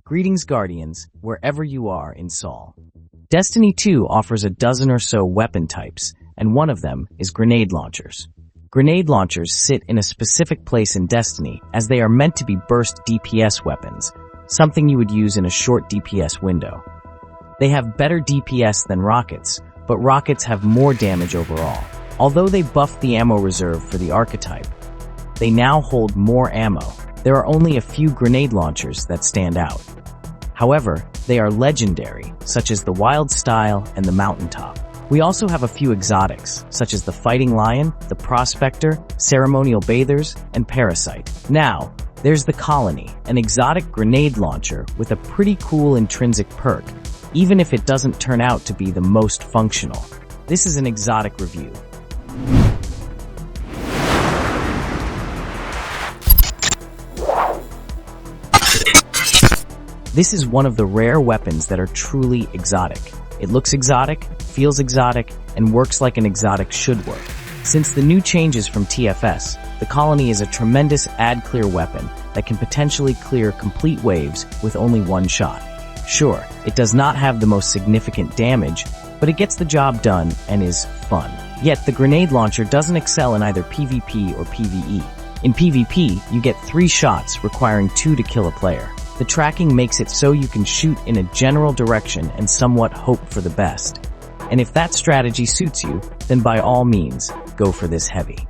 Greetings, Guardians, wherever you are in Saul. Destiny 2 offers a dozen or so weapon types, and one of them is grenade launchers. Grenade launchers sit in a specific place in Destiny as they are meant to be burst DPS weapons, something you would use in a short DPS window. They have better DPS than rockets, but rockets have more damage overall. Although they buffed the ammo reserve for the archetype, they now hold more ammo. There are only a few grenade launchers that stand out. However, they are legendary, such as the Wild Style and the Mountaintop. We also have a few exotics, such as the Fighting Lion, the Prospector, Ceremonial Bathers, and Parasite. Now, there's the Colony, an exotic grenade launcher with a pretty cool intrinsic perk, even if it doesn't turn out to be the most functional. This is an exotic review. This is one of the rare weapons that are truly exotic. It looks exotic, feels exotic, and works like an exotic should work. Since the new changes from TFS, the Colony is a tremendous ad-clear weapon that can potentially clear complete waves with only one shot. Sure, it does not have the most significant damage, but it gets the job done and is fun. Yet the grenade launcher doesn't excel in either PvP or PvE. In PvP, you get 3 shots requiring 2 to kill a player. The tracking makes it so you can shoot in a general direction and somewhat hope for the best. And if that strategy suits you, then by all means, go for this heavy.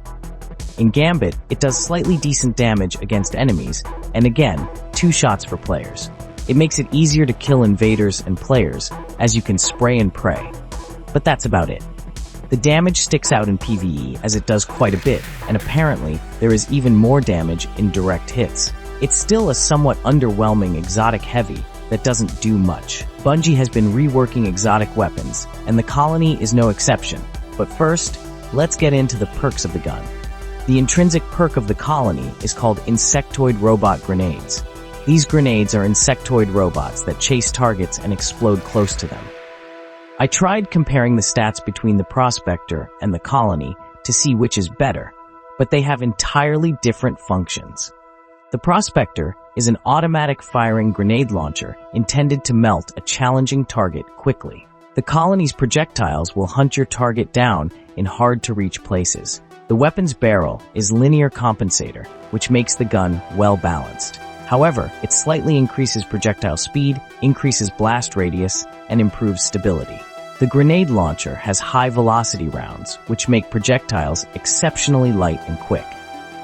In Gambit, it does slightly decent damage against enemies, and again, 2 shots for players. It makes it easier to kill invaders and players, as you can spray and pray. But that's about it. The damage sticks out in PvE as it does quite a bit, and apparently, there is even more damage in direct hits. It's still a somewhat underwhelming exotic heavy that doesn't do much. Bungie has been reworking exotic weapons, and the Colony is no exception. But first, let's get into the perks of the gun. The intrinsic perk of the Colony is called Insectoid Robot Grenades. These grenades are insectoid robots that chase targets and explode close to them. I tried comparing the stats between the Prospector and the Colony to see which is better, but they have entirely different functions. The Prospector is an automatic firing grenade launcher intended to melt a challenging target quickly. The Colony's projectiles will hunt your target down in hard-to-reach places. The weapon's barrel is linear compensator, which makes the gun well-balanced. However, it slightly increases projectile speed, increases blast radius, and improves stability. The grenade launcher has high-velocity rounds, which make projectiles exceptionally light and quick.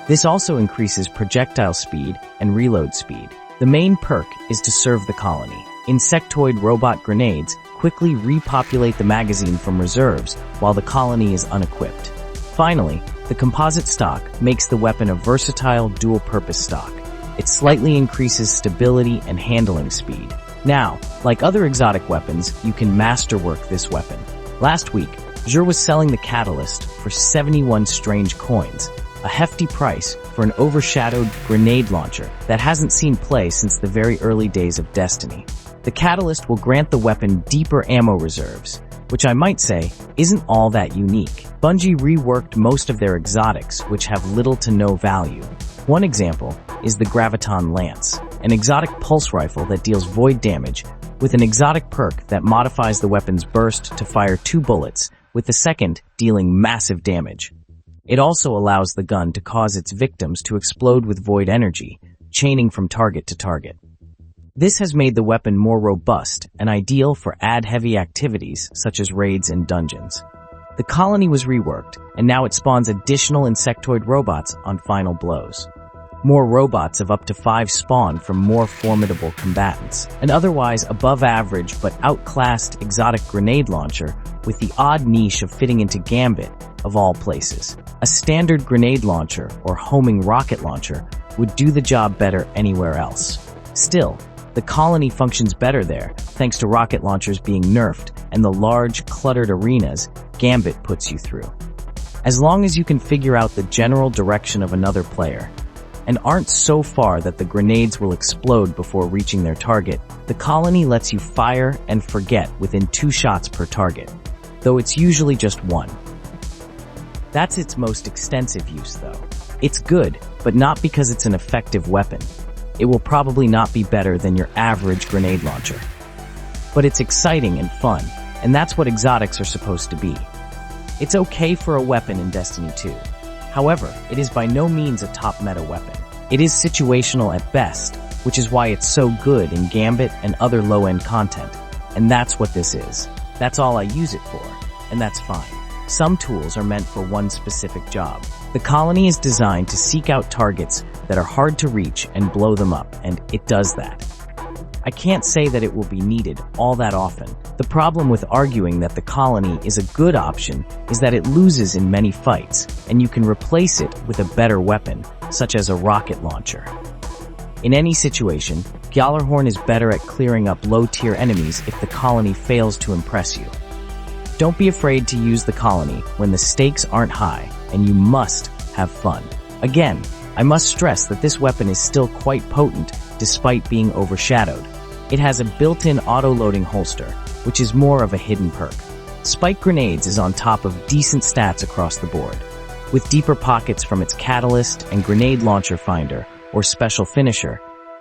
This also increases projectile speed and reload speed. The main perk is to serve the Colony. Insectoid robot grenades quickly repopulate the magazine from reserves while the Colony is unequipped. Finally, the composite stock makes the weapon a versatile dual-purpose stock. It slightly increases stability and handling speed. Now, like other exotic weapons, you can masterwork this weapon. Last week, Jur was selling the Catalyst for 71 strange coins, a hefty price for an overshadowed grenade launcher that hasn't seen play since the very early days of Destiny. The Catalyst will grant the weapon deeper ammo reserves, which I might say isn't all that unique. Bungie reworked most of their exotics, which have little to no value. One example is the Graviton Lance, an exotic pulse rifle that deals void damage with an exotic perk that modifies the weapon's burst to fire 2 bullets, with the second dealing massive damage. It also allows the gun to cause its victims to explode with void energy, chaining from target to target. This has made the weapon more robust and ideal for ad-heavy activities such as raids and dungeons. The Colony was reworked, and now it spawns additional insectoid robots on final blows. More robots of up to 5 spawn from more formidable combatants. An otherwise above-average but outclassed exotic grenade launcher with the odd niche of fitting into Gambit, of all places. A standard grenade launcher or homing rocket launcher would do the job better anywhere else. Still, the Colony functions better there thanks to rocket launchers being nerfed and the large, cluttered arenas Gambit puts you through. As long as you can figure out the general direction of another player, and aren't so far that the grenades will explode before reaching their target, the Colony lets you fire and forget within 2 shots per target, though it's usually just 1. That's its most extensive use, though. It's good, but not because it's an effective weapon. it will probably not be better than your average grenade launcher. But it's exciting and fun, and that's what exotics are supposed to be. It's okay for a weapon in Destiny 2. However, it is by no means a top meta weapon. It is situational at best, which is why it's so good in Gambit and other low-end content. And that's what this is. That's all I use it for, and that's fine. Some tools are meant for one specific job. The colony is designed to seek out targets that are hard to reach and blow them up, and it does that. I can't say that it will be needed all that often. The problem with arguing that the colony is a good option is that it loses in many fights, and you can replace it with a better weapon, such as a rocket launcher. In any situation, Gjallarhorn is better at clearing up low-tier enemies if the colony fails to impress you. Don't be afraid to use the colony when the stakes aren't high, and you must have fun. Again, I must stress that this weapon is still quite potent despite being overshadowed. It has a built-in auto-loading holster, which is more of a hidden perk. Spike Grenades is on top of decent stats across the board. With deeper pockets from its Catalyst and Grenade Launcher Finder, or Special Finisher,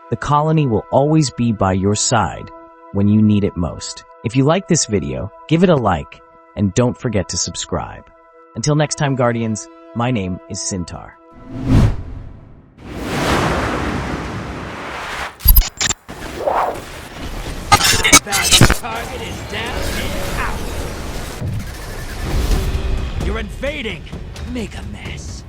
the colony will always be by your side when you need it most. If you like this video, give it a like, and don't forget to subscribe. Until next time, Guardians, my name is Sintar. Target is down and out. You're invading. Make a mess.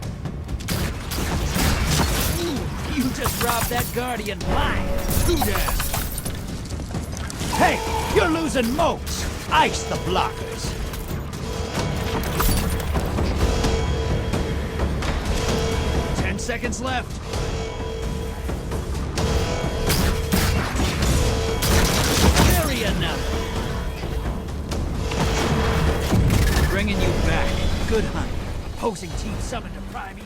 Ooh, you just robbed that Guardian blind. Do that. Hey, you're losing moats. Ice the blockers. Seconds left. Very enough. Bringing you back. Good hunt. Opposing team summoned to prime.